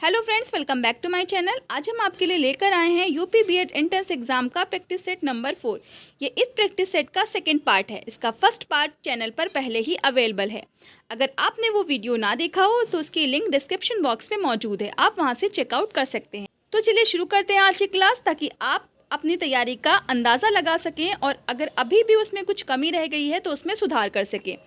Hello friends, welcome back to my channel. आज हम आपके लिए लेकर आए हैं यूपी बीएड एंट्रेंस एग्जाम का प्रैक्टिस सेट नंबर 4। ये इस प्रैक्टिस सेट का सेकंड पार्ट है। इसका फर्स्ट पार्ट चैनल पर पहले ही अवेलेबल है। अगर आपने वो वीडियो ना देखा हो तो उसकी लिंक डिस्क्रिप्शन बॉक्स में मौजूद है, आप वहाँ से चेकआउट कर सकते हैं। तो चलिए शुरू करते हैं आज की क्लास, ताकि आप अपनी तैयारी का अंदाज़ा लगा सकें और अगर अभी भी उसमें कुछ कमी रह गई है तो उसमें सुधार कर सकें।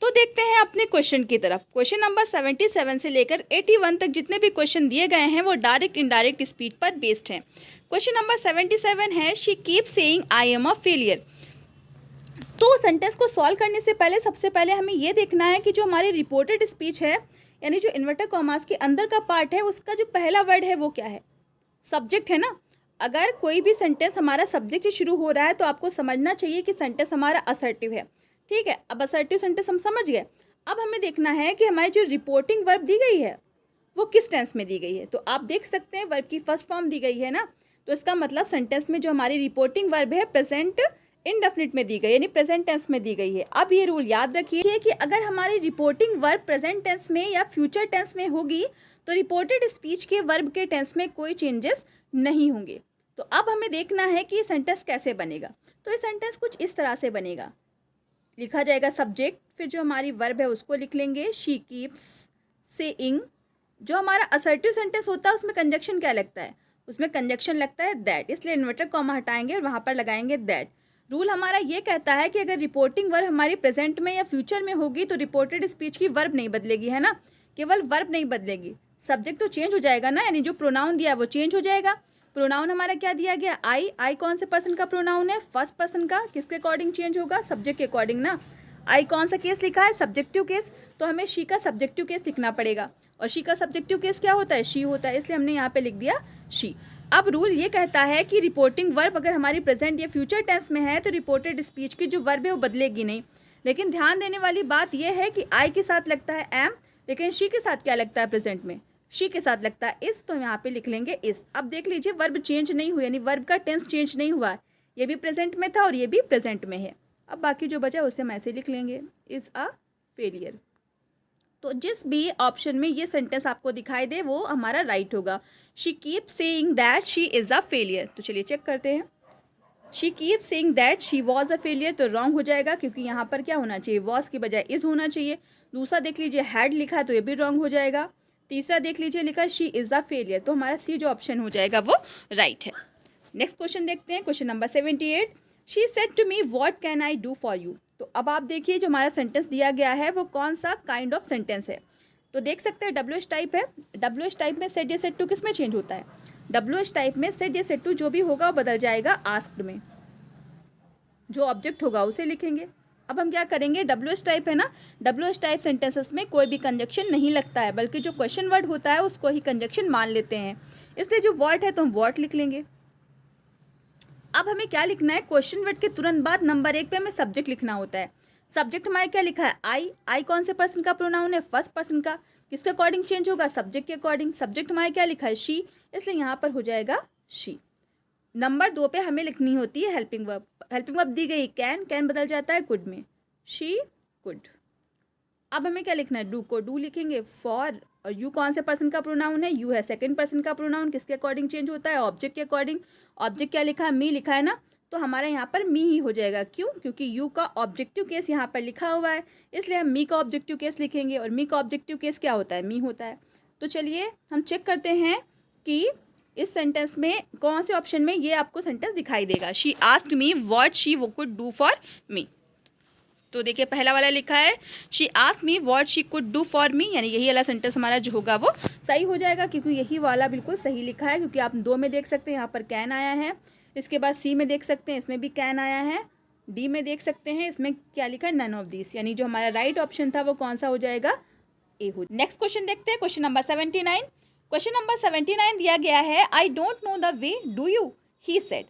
तो देखते हैं अपने क्वेश्चन की तरफ। क्वेश्चन नंबर 77 से लेकर 81 तक जितने भी क्वेश्चन दिए गए हैं वो डायरेक्ट इनडायरेक्ट स्पीच पर बेस्ड हैं। क्वेश्चन नंबर 77 है, she keep saying I am a failure. तो सेंटेंस को सॉल्व करने से पहले सबसे पहले हमें ये देखना है कि जो हमारी रिपोर्टेड स्पीच है, यानी जो इन्वर्टर कॉमास के अंदर का पार्ट है, उसका जो पहला वर्ड है वो क्या है? सब्जेक्ट है ना। अगर कोई भी सेंटेंस हमारा सब्जेक्ट से शुरू हो रहा है तो आपको समझना चाहिए कि सेंटेंस हमारा असर्टिव है। ठीक है, अब असर्टिव सेंटेंस हम समझ गए। अब हमें देखना है कि हमारी जो रिपोर्टिंग वर्ब दी गई है वो किस टेंस में दी गई है। तो आप देख सकते हैं वर्ब की फर्स्ट फॉर्म दी गई है ना, तो इसका मतलब सेंटेंस में जो हमारी रिपोर्टिंग वर्ब है प्रेजेंट इंडेफिनिट में दी गई, यानी प्रेजेंट टेंस में दी गई है। अब ये रूल याद रखिए कि अगर हमारी रिपोर्टिंग वर्ब प्रेजेंट टेंस में या फ्यूचर टेंस में होगी तो रिपोर्टेड स्पीच के वर्ब के टेंस में कोई चेंजेस नहीं होंगे। तो अब हमें देखना है कि ये सेंटेंस कैसे बनेगा। तो ये सेंटेंस कुछ इस तरह से बनेगा। लिखा जाएगा सब्जेक्ट, फिर जो हमारी वर्ब है उसको लिख लेंगे शी कीप्स सेइंग। जो हमारा असर्टिव सेंटेंस होता है उसमें कंजक्शन क्या लगता है? उसमें कंजक्शन लगता है दैट, इसलिए इन्वर्टर कॉमा हटाएंगे और वहाँ पर लगाएंगे दैट। रूल हमारा ये कहता है कि अगर रिपोर्टिंग वर्ब हमारी प्रेजेंट में या फ्यूचर में होगी तो रिपोर्टेड स्पीच की वर्ब नहीं बदलेगी, है ना। केवल वर्ब नहीं बदलेगी, सब्जेक्ट तो चेंज हो जाएगा ना, यानी जो प्रोनाउन दिया वो चेंज हो जाएगा। प्रोनाउन हमारा क्या दिया गया? आई कौन से पर्सन का प्रोनाउन है? फर्स्ट पर्सन का। किसके अकॉर्डिंग चेंज होगा? सब्जेक्ट के अकॉर्डिंग ना। आई कौन सा केस लिखा है? सब्जेक्टिव केस, तो हमें शी का सब्जेक्टिव केस लिखना पड़ेगा। और शी का सब्जेक्टिव केस क्या होता है? शी होता है, इसलिए हमने यहाँ पे लिख दिया शी। अब रूल ये कहता है कि रिपोर्टिंग वर्ब अगर हमारी प्रेजेंट या फ्यूचर टेंस में है तो रिपोर्टेड स्पीच की जो वर्ब है वो बदलेगी नहीं। लेकिन ध्यान देने वाली बात यह है कि आई के साथ लगता है एम, लेकिन शी के साथ क्या लगता है प्रेजेंट में? शी के साथ लगता है इस, तो यहाँ पे लिख लेंगे इस। अब देख लीजिए वर्ब चेंज नहीं हुआ, यानी वर्ब का टेंस चेंज नहीं हुआ है। ये भी प्रेजेंट में था और ये भी प्रेजेंट में है। अब बाकी जो बचा उसे हम ऐसे लिख लेंगे, इज़ अ फेलियर। तो जिस भी ऑप्शन में ये सेंटेंस आपको दिखाई दे वो हमारा राइट होगा। She keep saying that she is a failure. तो चलिए चेक करते हैं। She keep saying that she was a failure, तो रॉन्ग हो जाएगा क्योंकि यहाँ पर क्या होना चाहिए? वॉज की बजाय इज़ होना चाहिए। दूसरा देख लीजिए हैड लिखा है तो ये भी रॉन्ग हो जाएगा। तीसरा देख लीजिए लिखा शी इज़ अ फेलियर, तो हमारा सी जो ऑप्शन हो जाएगा वो राइट है। नेक्स्ट क्वेश्चन देखते हैं, question number 78। She said to me what can I do for you. तो अब आप देखिए जो हमारा सेंटेंस दिया गया है वो कौन सा काइंड ऑफ सेंटेंस है। तो देख सकते हैं डब्ल्यू एच टाइप है। डब्ल्यू एच टाइप में सेड या सेड टू किस में चेंज होता है? डब्ल्यू एच टाइप में सेड या सेड टू जो भी होगा वो बदल जाएगा आस्क्ड में। जो ऑब्जेक्ट होगा उसे लिखेंगे। अब हम क्या करेंगे? डब्ल्यू एच टाइप है ना, डब्ल्यू एच टाइप सेंटेंसेस में कोई भी कंजक्शन नहीं लगता है, बल्कि जो क्वेश्चन वर्ड होता है उसको ही कंजक्शन मान लेते हैं। इसलिए जो वर्ड है तो हम वर्ड लिख लेंगे। अब हमें क्या लिखना है? क्वेश्चन वर्ड के तुरंत बाद नंबर 1 पे हमें सब्जेक्ट लिखना होता है। सब्जेक्ट हमारे क्या लिखा है? आई कौन से पर्सन का प्रोनाउन है? फर्स्ट पर्सन का। किसके अकॉर्डिंग चेंज होगा? सब्जेक्ट के अकॉर्डिंग। सब्जेक्ट हमारे क्या लिखा है? शी, इसलिए यहाँ पर हो जाएगा शी। नंबर 2 पे हमें लिखनी होती है हेल्पिंग वर्ब। हेल्पिंग वर्ब दी गई कैन बदल जाता है कुड में, शी कुड। अब हमें क्या लिखना है? डू को डू लिखेंगे। फॉर, और यू कौन से पर्सन का प्रोनाउन है? यू है सेकंड पर्सन का प्रोनाउन। किसके अकॉर्डिंग चेंज होता है? ऑब्जेक्ट के अकॉर्डिंग। ऑब्जेक्ट क्या लिखा है? मी लिखा है ना, तो हमारा यहाँ पर मी ही हो जाएगा। क्यों? क्योंकि यू का ऑब्जेक्टिव केस यहाँ पर लिखा हुआ है, इसलिए हम मी का ऑब्जेक्टिव केस लिखेंगे। और मी का ऑब्जेक्टिव केस क्या होता है? मी होता है। तो चलिए हम चेक करते हैं कि इस सेंटेंस में कौन से ऑप्शन में ये आपको सेंटेंस दिखाई देगा। She asked me what she could do for me. तो देखिए पहला वाला लिखा है she asked me what she could do for me, यानी यही वाला सेंटेंस हमारा जो होगा वो सही हो जाएगा, क्योंकि यही वाला बिल्कुल सही लिखा है। क्योंकि आप 2 में देख सकते हैं यहाँ पर कैन आया है, इसके बाद सी में देख सकते हैं इसमें भी कैन आया है, डी में देख सकते हैं इसमें क्या लिखा है? नन ऑफ दिस, यानी जो हमारा राइट ऑप्शन था वो कौन सा हो जाएगा? ए हो। नेक्स्ट क्वेश्चन देखते हैं, क्वेश्चन नंबर 79। क्वेश्चन नंबर 79 दिया गया है I don't know the way do you, he said.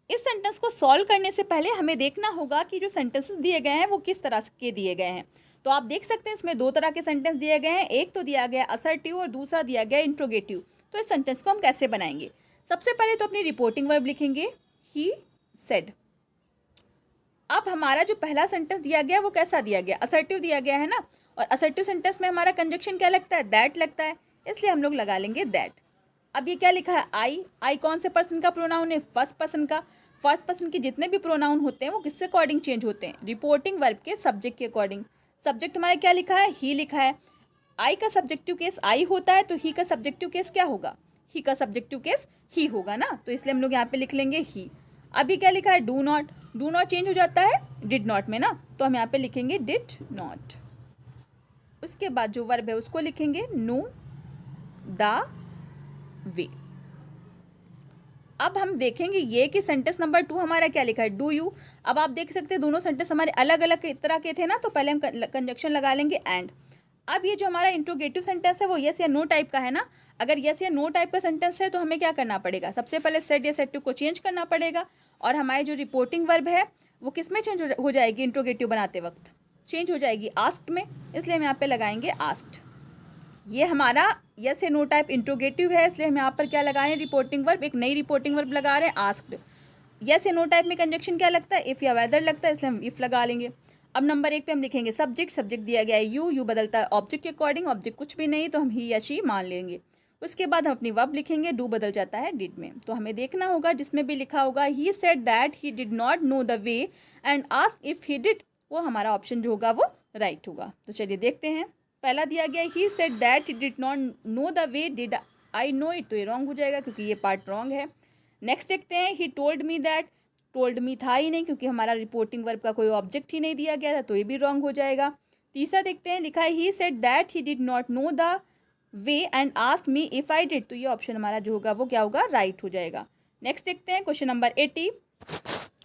इस सेंटेंस को सॉल्व करने से पहले हमें देखना होगा कि जो सेंटेंसेस दिए गए हैं वो किस तरह के दिए गए हैं। तो आप देख सकते हैं इसमें 2 तरह के सेंटेंस दिए गए हैं। एक तो दिया गया असर्टिव और दूसरा दिया गया इंट्रोगेटिव। तो इस सेंटेंस को हम कैसे बनाएंगे? सबसे पहले तो अपनी रिपोर्टिंग वर्ब लिखेंगे ही सेड। अब हमारा जो पहला सेंटेंस दिया गया वो कैसा दिया गया? असर्टिव दिया गया है ना, और असर्टिव सेंटेंस में हमारा कंजक्शन क्या लगता है? दैट लगता है, इसलिए हम लोग लगा लेंगे दैट। अब ये क्या लिखा है, आई कौन से पर्सन का प्रोनाउन है, फर्स्ट पर्सन का। फर्स्ट पर्सन के जितने भी प्रोनाउन होते हैं वो किससे अकॉर्डिंग चेंज होते हैं, रिपोर्टिंग वर्ब के सब्जेक्ट के अकॉर्डिंग। सब्जेक्ट हमारा क्या लिखा है, ही लिखा है। आई का सब्जेक्टिव केस आई होता है, तो ही का सब्जेक्टिव केस क्या होगा, ही का सब्जेक्टिव केस ही होगा ना, तो इसलिए हम लोग यहाँ पे लिख लेंगे ही। अभी क्या लिखा है, do not. Do not change हो जाता है डिड नॉट में ना, तो हम यहाँ पे लिखेंगे डिड नॉट। उसके बाद जो वर्ब है उसको लिखेंगे नो द वे। अब हम देखेंगे ये कि सेंटेंस नंबर 2 हमारा क्या लिखा है, डू यू। अब आप देख सकते हैं दोनों सेंटेंस हमारे अलग अलग तरह के थे ना, तो पहले हम कंजक्शन लगा लेंगे एंड। अब ये जो हमारा इंट्रोगेटिव सेंटेंस है वो यस या नो टाइप का है ना। अगर यस या नो टाइप का सेंटेंस है तो हमें क्या करना पड़ेगा, सबसे पहले सेड या सेड टू को चेंज करना पड़ेगा, और हमारी जो रिपोर्टिंग वर्ब है वो किस में चेंज हो जाएगी, इंट्रोगेटिव बनाते वक्त चेंज हो जाएगी आस्क्ड में, इसलिए हम यहाँ पे लगाएंगे आस्क्ड। ये हमारा यस या नो टाइप इंट्रोगेटिव है, इसलिए हम यहाँ पर क्या लगा रहे हैं, रिपोर्टिंग वर्ब, एक नई रिपोर्टिंग वर्ब लगा रहे हैं आस्क्ड। यस या नो टाइप में कंजक्शन क्या लगता है, इफ़ या वेदर लगता है, इसलिए हम इफ़ लगा लेंगे। अब नंबर 1 पे हम लिखेंगे सब्जेक्ट, सब्जेक्ट दिया गया है यू बदलता है ऑब्जेक्ट के अकॉर्डिंग, ऑब्जेक्ट कुछ भी नहीं तो हम ही या शी मान लेंगे। उसके बाद हम अपनी वर्ब लिखेंगे, डू बदल जाता है डिड में, तो हमें देखना होगा जिसमें भी लिखा होगा he said that he did not know the way and ask if he did, वो हमारा ऑप्शन जो होगा वो राइट होगा। तो चलिए देखते हैं, पहला दिया गया he said that he did not know the way, did I know it, तो ये रॉन्ग हो जाएगा क्योंकि ये पार्ट रॉन्ग है। नेक्स्ट देखते हैं, he told me that, told me था ही नहीं क्योंकि हमारा रिपोर्टिंग वर्ब का कोई ऑब्जेक्ट ही नहीं दिया गया था, तो ये भी रॉन्ग हो जाएगा। तीसरा देखते हैं, लिखा है he said that he did not know the way and ask me if I did, तो ये ऑप्शन हमारा जो होगा वो क्या होगा, राइट हो जाएगा। नेक्स्ट देखते हैं question number 80,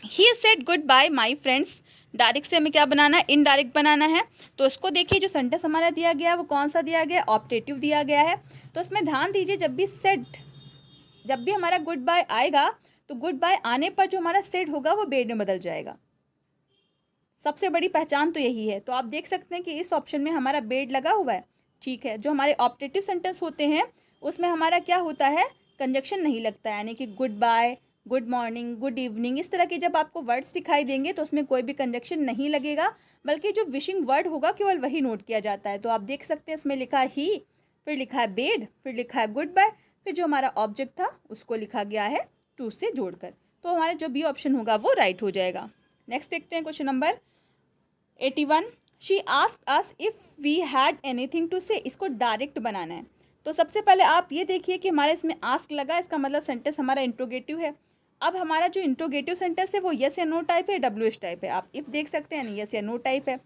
he said good bye my friends. Direct से हमें क्या बनाना है, इनडायरेक्ट बनाना है, तो इसको देखिए जो सेंटेंस हमारा दिया गया है वो कौन सा दिया गया है, ऑप्टेटिव दिया गया है। तो इसमें ध्यान दीजिए जब भी हमारा गुड बाय आएगा तो गुड बाय आने पर जो हमारा सेड होगा वो बेड में बदल जाएगा। सबसे बड़ी पहचान तो यही है। तो आप देख सकते हैं कि इस ऑप्शन में हमारा बेड लगा हुआ है, ठीक है। जो हमारे ऑप्टेटिव सेंटेंस होते हैं उसमें हमारा क्या होता है, कंजक्शन नहीं लगता है, यानी कि goodbye, good morning, good evening, इस तरह के जब आपको वर्ड्स दिखाई देंगे तो उसमें कोई भी कंजक्शन नहीं लगेगा, बल्कि जो विशिंग वर्ड होगा केवल वही नोट किया जाता है। तो आप देख सकते हैं इसमें लिखा है ही, फिर लिखा है बेड, फिर लिखा है गुड बाय, फिर जो हमारा ऑब्जेक्ट था उसको लिखा गया है टू से जोड़कर, तो हमारा जो बी ऑप्शन होगा वो राइट हो जाएगा। नेक्स्ट देखते हैं question number 81, she asked us if we had anything to say, इसको डायरेक्ट बनाना है। तो सबसे पहले आप ये देखिए कि हमारे इसमें आस्क लगा, इसका मतलब सेंटेंस हमारा इंट्रोगेटिव है। अब हमारा जो इंट्रोगेटिव सेंटेंस है वो यस या नो टाइप है, WH टाइप है, आप इफ़ देख सकते हैं यस या नो टाइप है।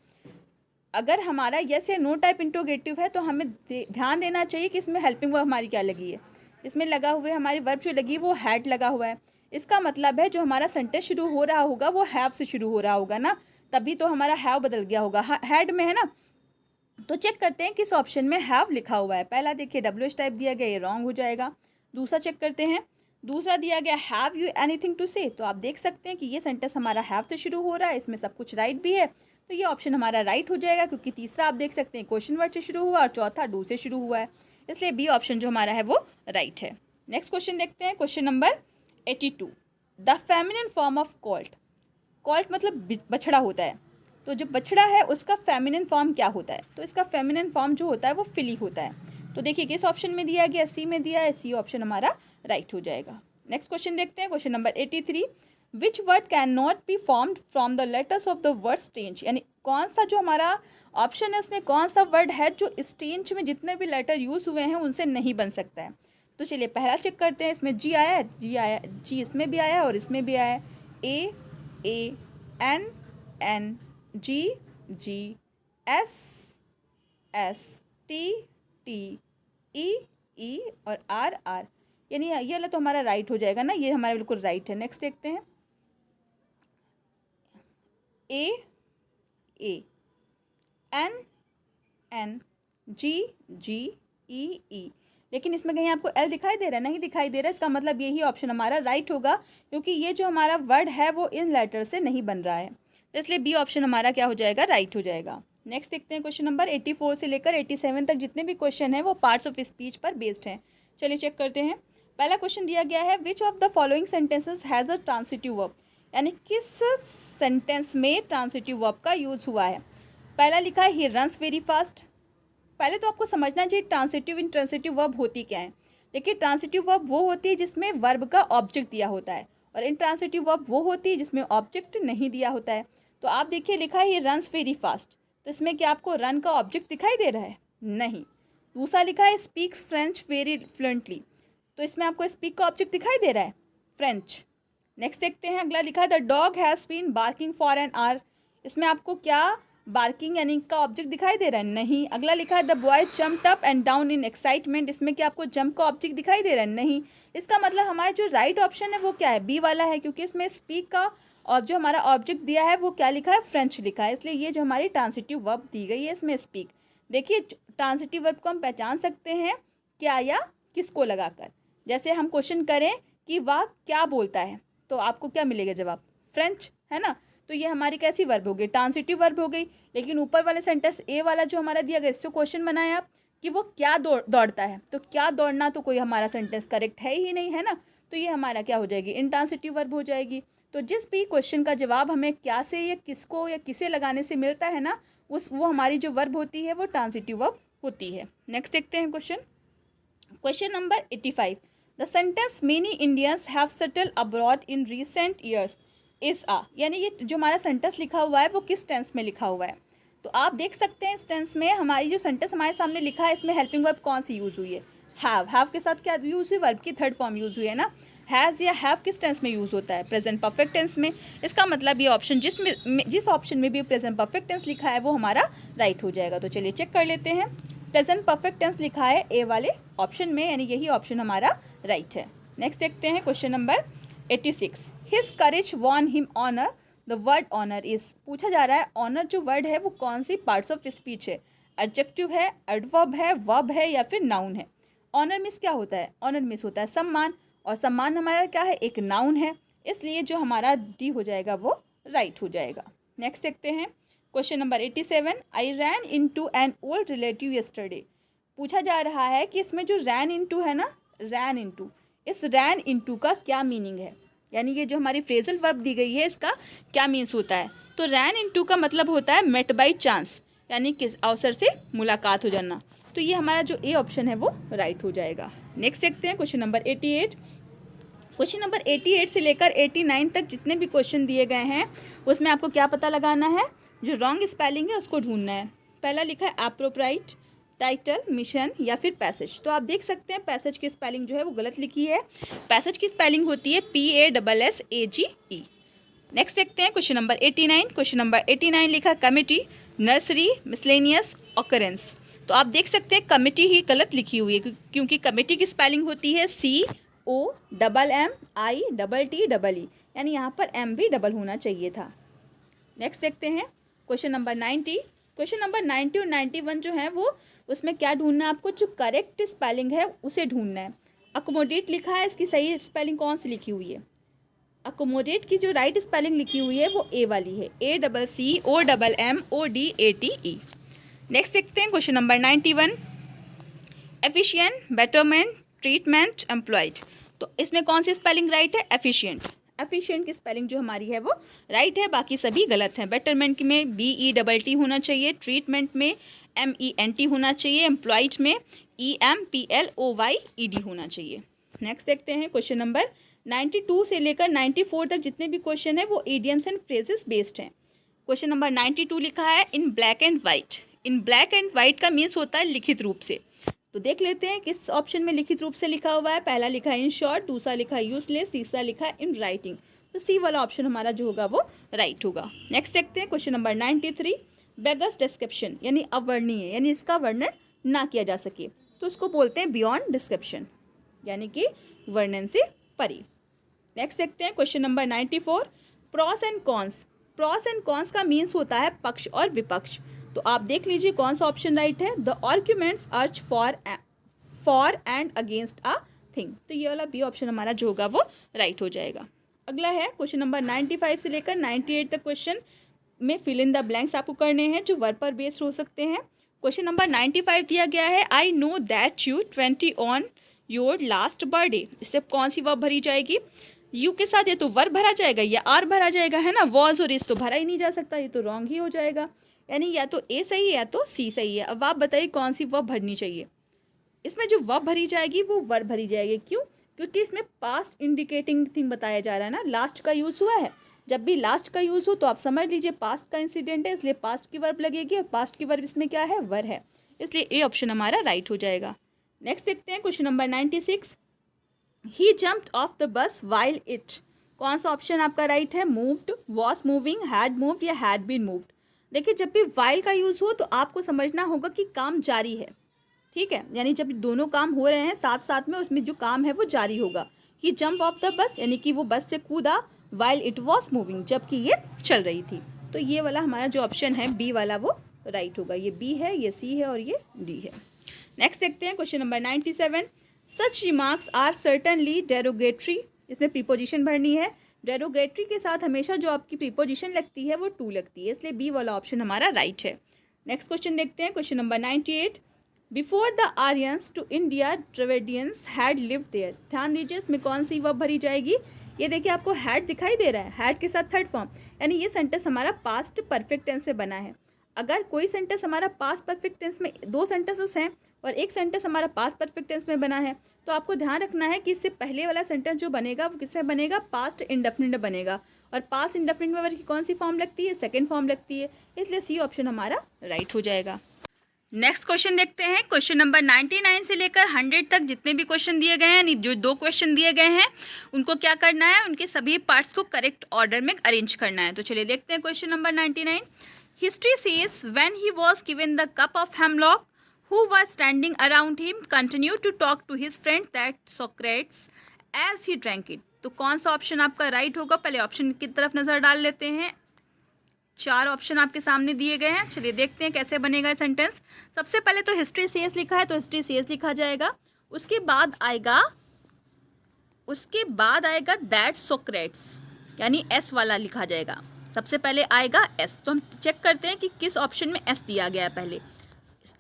अगर हमारा यस या नो टाइप इंट्रोगेटिव है तो हमें ध्यान देना चाहिए कि इसमें हेल्पिंग वर्ब हमारी क्या लगी है, इसमें लगा हुआ है हमारी वर्ब जो लगी वो हैड लगा हुआ है। इसका मतलब है जो हमारा सेंटेंस शुरू हो रहा होगा वो हैव से शुरू हो रहा होगा ना, तभी तो हमारा हैव बदल गया होगा, हैड में है ना। तो चेक करते हैं किस ऑप्शन में हैव लिखा हुआ है। पहला देखिए WH टाइप दिया गया, ये रॉन्ग हो जाएगा। दूसरा चेक करते हैं, दूसरा दिया गया हैव यू एनीथिंग टू से, तो आप देख सकते हैं कि ये सेंटेंस हमारा हैव से शुरू हो रहा है, इसमें सब कुछ राइट भी है, तो ये ऑप्शन हमारा राइट हो जाएगा क्योंकि तीसरा आप देख सकते हैं क्वेश्चन वर्ड से शुरू हुआ और चौथा डू से शुरू हुआ है, इसलिए बी ऑप्शन जो हमारा है वो राइट है। नेक्स्ट क्वेश्चन देखते हैं, question number 82, the feminine form of Colt. Colt मतलब बछड़ा होता है, तो जो बछड़ा है उसका फेमिनिन फॉर्म क्या होता है, तो इसका फेमिनिन फॉर्म जो होता है वो फिली होता है। तो देखिए किस ऑप्शन में दिया गया, सी में दिया है, सी ऑप्शन हमारा राइट हो जाएगा। नेक्स्ट क्वेश्चन देखते हैं, question number 83, which word can not be formed from the letters of the word Strange, यानी कौन सा जो हमारा ऑप्शन है उसमें कौन सा वर्ड है जो स्टेंज में जितने भी लेटर यूज हुए हैं उनसे नहीं बन सकता है। तो चलिए पहला चेक करते हैं, इसमें जी आया है, जी इसमें भी आया और इसमें भी आया है, A N N G G S S T T E और आर यानी ये वाला तो हमारा राइट हो जाएगा ना, ये हमारा बिल्कुल राइट है। नेक्स्ट देखते हैं, ए एन एन जी ई, लेकिन इसमें कहीं आपको एल दिखाई दे रहा है, नहीं दिखाई दे रहा है, इसका मतलब यही ऑप्शन हमारा राइट होगा क्योंकि ये जो हमारा वर्ड है वो इन लेटर से नहीं बन रहा है, तो इसलिए बी ऑप्शन हमारा क्या हो जाएगा, राइट हो जाएगा। नेक्स्ट देखते हैं, क्वेश्चन नंबर 84 से लेकर 87 तक जितने भी क्वेश्चन हैं वो पार्ट्स ऑफ स्पीच पर बेस्ड हैं। चलिए चेक करते हैं। पहला क्वेश्चन दिया गया है, which of the following sentences has a transitive verb, यानी किस सेंटेंस में ट्रांसिटिव वर्ब का यूज हुआ है। पहला लिखा है ही रन्स वेरी फास्ट, पहले तो आपको समझना चाहिए ट्रांसिटिव इंट्रांसिटिव वर्ब होती क्या है। देखिए, ट्रांसिटिव वर्ब वो होती है जिसमें वर्ब का ऑब्जेक्ट दिया होता है, और इंट्रांसिटिव वर्ब वो होती है जिसमें ऑब्जेक्ट नहीं दिया होता है। तो आप देखिए लिखा है ये रन्स वेरी फास्ट, तो इसमें क्या आपको रन का ऑब्जेक्ट दिखाई दे रहा है? नहीं। दूसरा लिखा है स्पीक्स फ्रेंच वेरी फ्लुएंटली, तो इसमें आपको स्पीक का ऑब्जेक्ट दिखाई दे रहा है फ्रेंच। नेक्स्ट देखते हैं, अगला लिखा है the dog has been barking for an hour, इसमें आपको क्या बार्किंग यानी का ऑब्जेक्ट दिखाई दे रहा है? नहीं। अगला लिखा है the boy jumped up and down in excitement, इसमें क्या आपको जंप का ऑब्जेक्ट दिखाई दे रहा है? नहीं। इसका मतलब हमारा जो राइट ऑप्शन है वो क्या है? बी वाला है, क्योंकि इसमें स्पीक का और जो हमारा ऑब्जेक्ट दिया है वो क्या लिखा है? फ्रेंच लिखा है, इसलिए ये जो हमारी ट्रांसिटिव वर्ब दी गई है इसमें स्पीक। देखिए, ट्रांसिटिव वर्ब को हम पहचान सकते हैं क्या या किसको लगाकर। जैसे हम क्वेश्चन करें कि वह क्या बोलता है, तो आपको क्या मिलेगा जवाब? फ्रेंच, है ना। तो ये हमारी कैसी वर्ब हो गई? ट्रांसिटिव वर्ब हो गई। लेकिन ऊपर वाले सेंटेंस ए वाला जो हमारा दिया गया, इससे क्वेश्चन बनाया आप कि वो क्या दौड़ता है, तो क्या दौड़ना तो कोई हमारा सेंटेंस करेक्ट है ही नहीं, है ना। तो ये हमारा क्या हो जाएगी? इंट्रांसिटिव वर्ब हो जाएगी। तो जिस भी क्वेश्चन का जवाब हमें क्या से या किसको या किसे लगाने से मिलता है ना, वो हमारी जो वर्ब होती है वो ट्रांसिटिव वर्ब होती है। नेक्स्ट देखते हैं question number 85। The sentence many Indians have settled abroad in recent years is a, यानी ये जो हमारा सेंटेंस लिखा हुआ है वो किस टेंस में लिखा हुआ है? तो आप देख सकते हैं इस टेंस में हमारी जो सेंटेंस हमारे सामने लिखा है इसमें हेल्पिंग वर्ब कौन सी यूज़ हुई है? हैव के साथ क्या यूज़ हुई? वर्ब की थर्ड फॉर्म यूज़ हुई है ना। हैज़ या हैव किस टेंस में यूज़ होता है? प्रेजेंट परफेक्ट टेंस में। इसका मतलब ये ऑप्शन जिस ऑप्शन में भी प्रेजेंट परफेक्ट टेंस लिखा है वो हमारा राइट हो जाएगा। तो चलिए चेक कर लेते हैं। प्रेजेंट परफेक्ट टेंस लिखा है ए वाले ऑप्शन में, यानी यही ऑप्शन हमारा राइट है। नेक्स्ट देखते हैं question number 86। His courage won him honour, the word honour is, पूछा जा रहा है ऑनर जो वर्ड है वो कौन सी पार्ट्स ऑफ स्पीच है? एडजेक्टिव है, एडवर्ब है, वर्ब है या फिर नाउन है? ऑनर मीन्स क्या होता है? ऑनर मीन्स होता है सम्मान, और सम्मान हमारा क्या है? एक नाउन है, इसलिए जो हमारा डी हो जाएगा वो राइट हो जाएगा। नेक्स्ट देखते हैं question number 87। I ran into an old relative yesterday, पूछा जा रहा है कि इसमें जो रैन इन टू है ना, रैन इन टू, इस रैन इन टू का क्या मीनिंग है? यानी ये जो हमारी फ्रेजल वर्ब दी गई है इसका क्या मीन्स होता है? तो रैन इन टू का मतलब होता है मेट बाई चांस, यानी किस अवसर से मुलाकात हो जाना। तो ये हमारा जो ए ऑप्शन है वो राइट हो जाएगा। नेक्स्ट देखते हैं क्वेश्चन नंबर 88। क्वेश्चन नंबर 88 से लेकर 89 तक जितने भी क्वेश्चन दिए गए हैं उसमें आपको क्या पता लगाना है? जो रॉन्ग स्पेलिंग है उसको ढूंढना है। पहला लिखा है एप्रोप्राइट, टाइटल, मिशन या फिर पैसेज। तो आप देख सकते हैं पैसेज की स्पेलिंग जो है वो गलत लिखी है। पैसेज की स्पेलिंग होती है PASSAGE। नेक्स्ट देखते हैं क्वेश्चन नंबर 89। क्वेश्चन नंबर 89 लिखा कमिटी, नर्सरी, मिसलेनियस, ऑकरेंस। तो आप देख सकते हैं कमिटी ही गलत लिखी हुई है, क्योंकि कमिटी की स्पेलिंग होती है COMMITTE, यानी यहाँ पर M भी डबल होना चाहिए था। नेक्स्ट देखते हैं क्वेश्चन नंबर 90। क्वेश्चन नंबर 90 और 91 जो है वो उसमें क्या ढूंढना है आपको? जो करेक्ट स्पेलिंग है उसे ढूंढना है। अकोमोडेट लिखा है, इसकी सही स्पेलिंग कौन सी लिखी हुई है? अकोमोडेट की जो राइट स्पेलिंग लिखी हुई है वो ए वाली है, ACCOMMODATE। नेक्स्ट देखते हैं question number 91। Efficient, betterment, treatment, employed. तो इसमें कौन सी स्पेलिंग राइट है? एफिशिएंट। एफिशिएंट की स्पेलिंग जो हमारी है वो राइट है, बाकी सभी गलत हैं। बेटरमेंट में BETT होना चाहिए, ट्रीटमेंट में MENT होना चाहिए, एम्प्लॉयड में EMPLOYED होना चाहिए। नेक्स्ट देखते हैं क्वेश्चन नंबर 92 से लेकर 94 तक जितने भी क्वेश्चन है वो इडियम्स एंड फ्रेजेस बेस्ड हैं। क्वेश्चन नंबर 92 लिखा है in black and white. In black and white का मीन्स होता है लिखित रूप से। तो देख लेते हैं किस ऑप्शन में लिखित रूप से लिखा हुआ है। पहला लिखा है इन शॉर्ट, दूसरा लिखा है यूजलेस, तीसरा लिखा है इन राइटिंग। तो सी वाला ऑप्शन हमारा जो होगा वो राइट होगा। नेक्स्ट देखते हैं क्वेश्चन नंबर 93। बेगस डिस्क्रिप्शन यानी अवर्णीय, यानी इसका वर्णन ना किया जा सके तो उसको बोलते हैं बियॉन्ड डिस्क्रिप्शन, यानी कि वर्णन से परे। नेक्स्ट देखते हैं question number 94। Pros and cons. Pros and cons का मीन्स होता है पक्ष और विपक्ष। तो आप देख लीजिए कौन सा ऑप्शन राइट है। The arguments urge for and against a thing. तो ये वाला बी ऑप्शन हमारा जो होगा वो राइट हो जाएगा। अगला है क्वेश्चन नंबर 95 से लेकर 98 तक क्वेश्चन में फिल इन द ब्लैंक्स आपको करने हैं जो वर्ब पर बेस्ड हो सकते हैं। क्वेश्चन नंबर 95 दिया गया है I know that you 20 on your last birthday. इससे कौन सी वर्ब भरी जाएगी? यू के साथ या तो वर्ब भरा जाएगा या आर भरा जाएगा, है ना। वॉज और इज तो भरा ही नहीं जा सकता, ये तो रॉन्ग ही हो जाएगा। यानी या तो ए सही है या तो सी सही है। अब आप बताइए कौन सी वर्ब भरनी चाहिए। इसमें जो वर्ब भरी जाएगी वो वर्ब भरी जाएगी। क्यों? क्योंकि इसमें पास्ट इंडिकेटिंग थिंग बताया जा रहा है ना, लास्ट का यूज़ हुआ है। जब भी लास्ट का यूज़ हो तो आप समझ लीजिए पास्ट का इंसिडेंट है, इसलिए पास्ट की वर्ब लगेगी और पास्ट की वर्ब इसमें क्या है? वर है। इसलिए ए ऑप्शन हमारा राइट हो जाएगा। नेक्स्ट देखते हैं question number 96। He jumped of the bus while it. कौन सा ऑप्शन आपका राइट है? Moved, was moving, had moved या हैड बीन मूव्ड। देखिए जब भी वाइल का यूज़ हो तो आपको समझना होगा कि काम जारी है, ठीक है, यानी जब दोनों काम हो रहे हैं साथ साथ में, उसमें जो काम है वो जारी होगा। ही जंप ऑफ द बस यानी कि वो बस से कूदा, वाइल इट वॉज मूविंग जबकि ये चल रही थी। तो ये वाला हमारा जो ऑप्शन है बी वाला वो राइट होगा। ये बी है, ये सी है और ये डी है। नेक्स्ट देखते हैं question number 97। Such remarks are certainly derogatory. इसमें प्रीपोजिशन भरनी है। डेरोगेटरी के साथ हमेशा जो आपकी प्रीपोजिशन लगती है वो टू लगती है, इसलिए बी वाला ऑप्शन हमारा राइट है। नेक्स्ट क्वेश्चन देखते हैं question number 98। Before the Aryans to India Dravidians had lived there. ध्यान दीजिए इसमें कौन सी वर्ब भरी जाएगी। ये देखिए आपको हैड दिखाई दे रहा है, हैड के साथ थर्ड फॉर्म, यानी ये सेंटेंस हमारा पास्ट परफेक्ट टेंस में बना है। अगर कोई सेंटेंस हमारा पास्ट परफेक्ट टेंस में, दो सेंटेंसेस हैं और एक सेंटेंस हमारा पास्ट परफेक्ट टेंस में बना है, तो आपको ध्यान रखना है कि इससे पहले वाला सेंटेंस जो बनेगा वो किससे बनेगा? पास्ट इंडेफिनिट बनेगा। और पास्ट इंडेफिनिट में वर्ब की कौन सी फॉर्म लगती है? सेकेंड फॉर्म लगती है, इसलिए सी ऑप्शन हमारा राइट हो जाएगा। नेक्स्ट क्वेश्चन देखते हैं। क्वेश्चन नंबर 99 से लेकर 100 तक जितने भी क्वेश्चन दिए गए हैं, जो दो क्वेश्चन दिए गए हैं उनको क्या करना है? उनके सभी पार्ट्स को करेक्ट ऑर्डर में अरेंज करना है। तो चलिए देखते हैं question number 99। History says when he was given the cup of hemlock who was standing around him continued to talk to his friend that Socrates as he drank it। तो कौन सा ऑप्शन आपका राइट होगा? पहले option की तरफ नज़र डाल लेते हैं। चार ऑप्शन आपके सामने दिए गए हैं, चलिए देखते हैं कैसे बनेगा सेंटेंस। सबसे पहले तो हिस्ट्री सेज लिखा है तो हिस्ट्री सेज लिखा जाएगा। उसके बाद आएगा दैट सोक्रेट्स, यानी एस वाला लिखा जाएगा। सबसे पहले आएगा एस, तो हम चेक करते हैं कि किस ऑप्शन में एस दिया गया है। पहले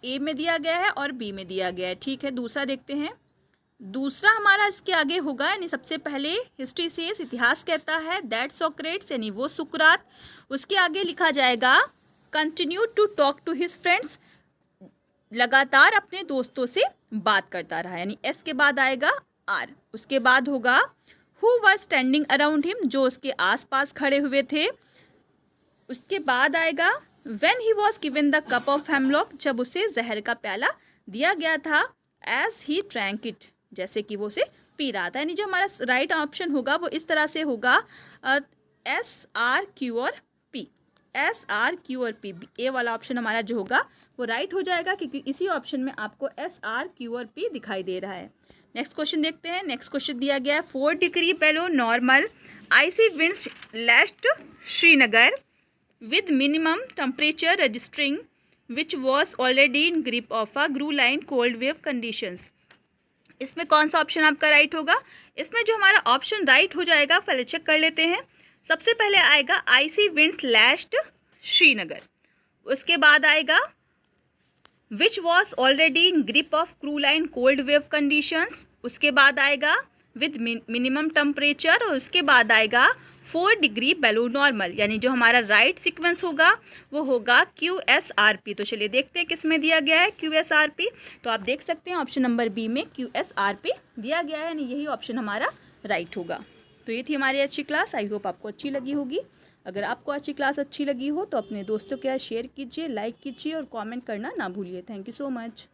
ए में दिया गया है और बी में दिया गया है, ठीक है। दूसरा देखते हैं, दूसरा हमारा इसके आगे होगा, यानी सबसे पहले हिस्ट्री सेज इतिहास कहता है दैट सोक्रेट्स यानी वो सुकरात। उसके आगे लिखा जाएगा continue to talk to his friends, लगातार अपने दोस्तों से बात करता रहा, यानी एस के बाद आएगा आर। उसके बाद होगा who was standing around him, जो उसके आसपास खड़े हुए थे। उसके बाद आएगा when he was given the cup of hemlock, जब उसे जहर का प्याला दिया गया था। एज ही ड्रैंक इट, जैसे कि वो उसे पी रहा था। यानी जो हमारा राइट ऑप्शन होगा वो इस तरह से होगा एस आर क्यू और पी, एस आर क्यू और पी। ए वाला ऑप्शन हमारा जो होगा वो राइट हो जाएगा, क्योंकि इसी ऑप्शन में आपको एस आर क्यू और पी दिखाई दे रहा है। नेक्स्ट क्वेश्चन देखते हैं। नेक्स्ट क्वेश्चन दिया गया है 4 degree below normal icy winds lashed Srinagar with minimum temperature registering which was already in grip of a GRU line cold wave conditions। इसमें कौन सा ऑप्शन आपका राइट होगा? इसमें जो हमारा ऑप्शन राइट हो जाएगा पहले चेक कर लेते हैं। सबसे पहले आएगा आईसी विंड्स लैश्ड श्रीनगर। उसके बाद आएगा which was already in grip of crew line cold wave conditions. उसके बाद आएगा विद मिनिमम टेम्परेचर और उसके बाद आएगा 4 डिग्री बेलो नॉर्मल, यानी जो हमारा राइट सीक्वेंस होगा वो होगा QSRP। तो चलिए देखते हैं किस में दिया गया है QSRP। तो आप देख सकते हैं ऑप्शन नंबर बी में QSRP दिया गया है, यानी यही ऑप्शन हमारा राइट होगा। तो ये थी हमारी अच्छी क्लास। आई होप आपको अच्छी लगी होगी। अगर आपको अच्छी क्लास अच्छी लगी हो तो अपने दोस्तों के साथ शेयर कीजिए, लाइक कीजिए और कमेंट करना ना भूलिए। Thank you so much.